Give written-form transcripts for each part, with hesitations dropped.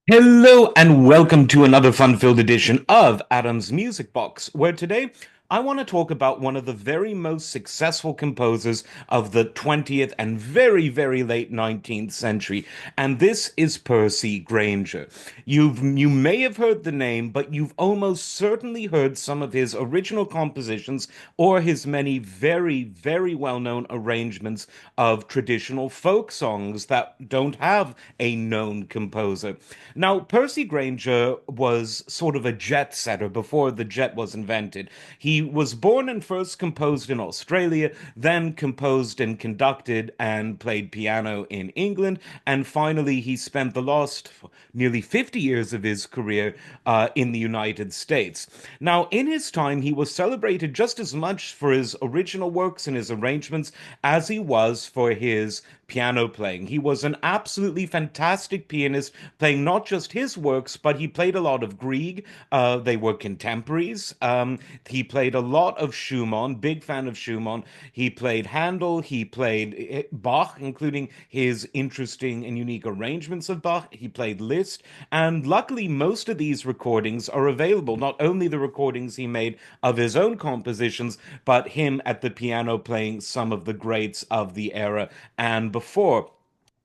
Hello and welcome to another fun-filled edition of Adam's Music Box, where today I want to talk about one of the very most successful composers of the 20th and very, very late 19th century, and this is Percy Grainger. You may have heard the name, but you've almost certainly heard some of his original compositions or his many very, very well-known arrangements of traditional folk songs that don't have a known composer. Now, Percy Grainger was sort of a jet setter before the jet was invented. He was born and first composed in Australia, then composed and conducted and played piano in England, and finally he spent the last nearly 50 years of his career in the United States. Now, in his time, he was celebrated just as much for his original works and his arrangements as he was for his piano playing. He was an absolutely fantastic pianist, playing not just his works, but he played a lot of Grieg. They were contemporaries. He played a lot of Schumann, big fan of Schumann. He played Handel. He played Bach, including his interesting and unique arrangements of Bach. He played Liszt. And luckily, most of these recordings are available. Not only the recordings he made of his own compositions, but him at the piano playing some of the greats of the era and before.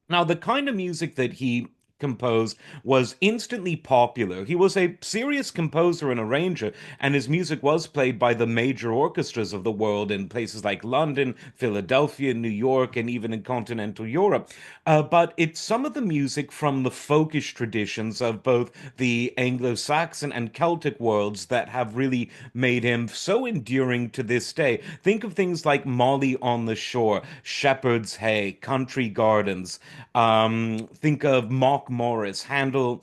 Now, the kind of music that he composed was instantly popular. He was a serious composer and arranger, and his music was played by the major orchestras of the world in places like London, Philadelphia, New York, and even in continental Europe. But it's some of the music from the folkish traditions of both the Anglo-Saxon and Celtic worlds that have really made him so enduring to this day. Think of things like Molly on the Shore, Shepherd's Hay, Country Gardens. Think of Mock Morris, Handel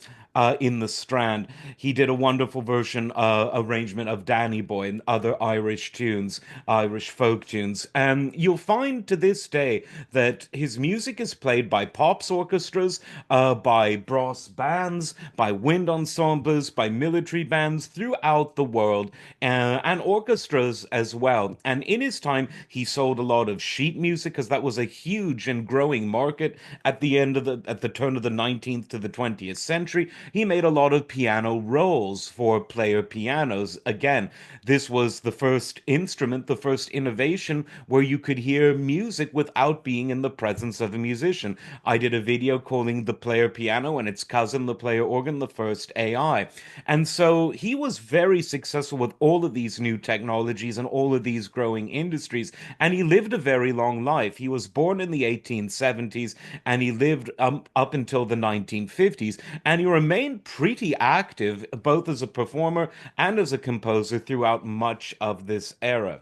in the Strand. He did a wonderful version arrangement of Danny Boy and other Irish tunes, Irish folk tunes. And you'll find to this day that his music is played by pops orchestras, by brass bands, by wind ensembles, by military bands throughout the world, and orchestras as well. And in his time, he sold a lot of sheet music because that was a huge and growing market at the turn of the 19th to the 20th century. He made a lot of piano rolls for player pianos. Again, this was the first instrument, the first innovation where you could hear music without being in the presence of a musician. I did a video calling the player piano and its cousin, the player organ, the first AI. And so he was very successful with all of these new technologies and all of these growing industries. And he lived a very long life. He was born in the 1870s and he lived up until the 1950s. And he remained pretty active, both as a performer and as a composer, throughout much of this era.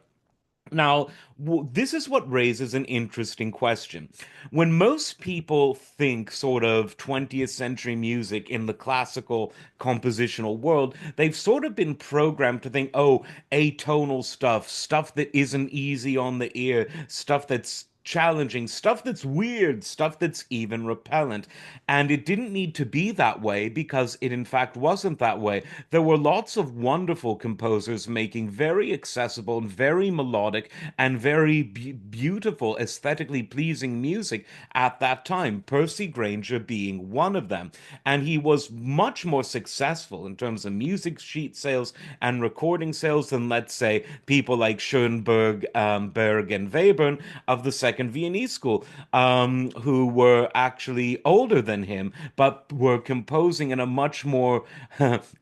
Now, this is what raises an interesting question. When most people think sort of 20th century music in the classical compositional world, they've sort of been programmed to think, oh, atonal stuff, stuff that isn't easy on the ear, stuff that's challenging, stuff that's weird, stuff that's even repellent. And it didn't need to be that way because it, in fact, wasn't that way. There were lots of wonderful composers making very accessible and very melodic and very beautiful, aesthetically pleasing music at that time, Percy Grainger being one of them. And he was much more successful in terms of music sheet sales and recording sales than, let's say, people like Schoenberg, Berg, and Webern of the Second Viennese School, who were actually older than him, but were composing in a much more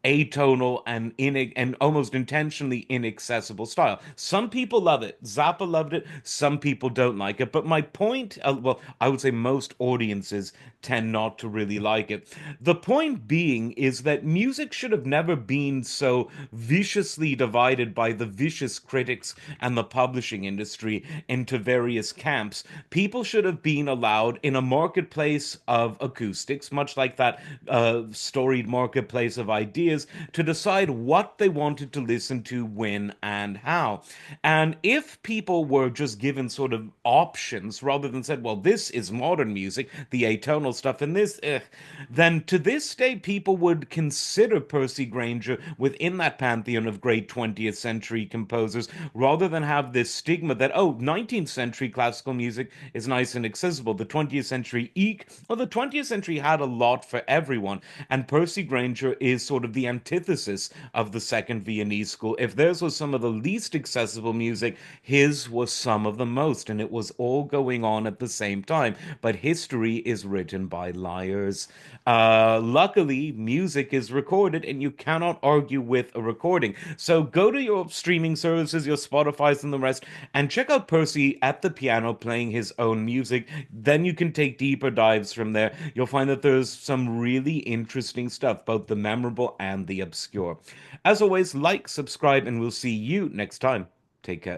atonal and almost intentionally inaccessible style. Some people love it. Zappa loved it. Some people don't like it. But my point, well, I would say most audiences tend not to really like it. The point being is that music should have never been so viciously divided by the vicious critics and the publishing industry into various camps. People should have been allowed in a marketplace of acoustics, much like that storied marketplace of ideas, to decide what they wanted to listen to, when, and how. And if people were just given sort of options rather than said, well, this is modern music, the atonal stuff, and this, then to this day, people would consider Percy Grainger within that pantheon of great 20th century composers rather than have this stigma that, oh, 19th century classical classical music is nice and accessible. The 20th century the 20th century had a lot for everyone, and Percy Grainger is sort of the antithesis of the Second Viennese School. If theirs was some of the least accessible music, his was some of the most, and it was all going on at the same time. But history is written by liars. Luckily, music is recorded, and you cannot argue with a recording. So go to your streaming services, your Spotify's, and the rest, and check out Percy at the piano playing his own music. Then you can take deeper dives from there. You'll find that there's some really interesting stuff, both the memorable and the obscure. As always, like, subscribe, and we'll see you next time. Take care.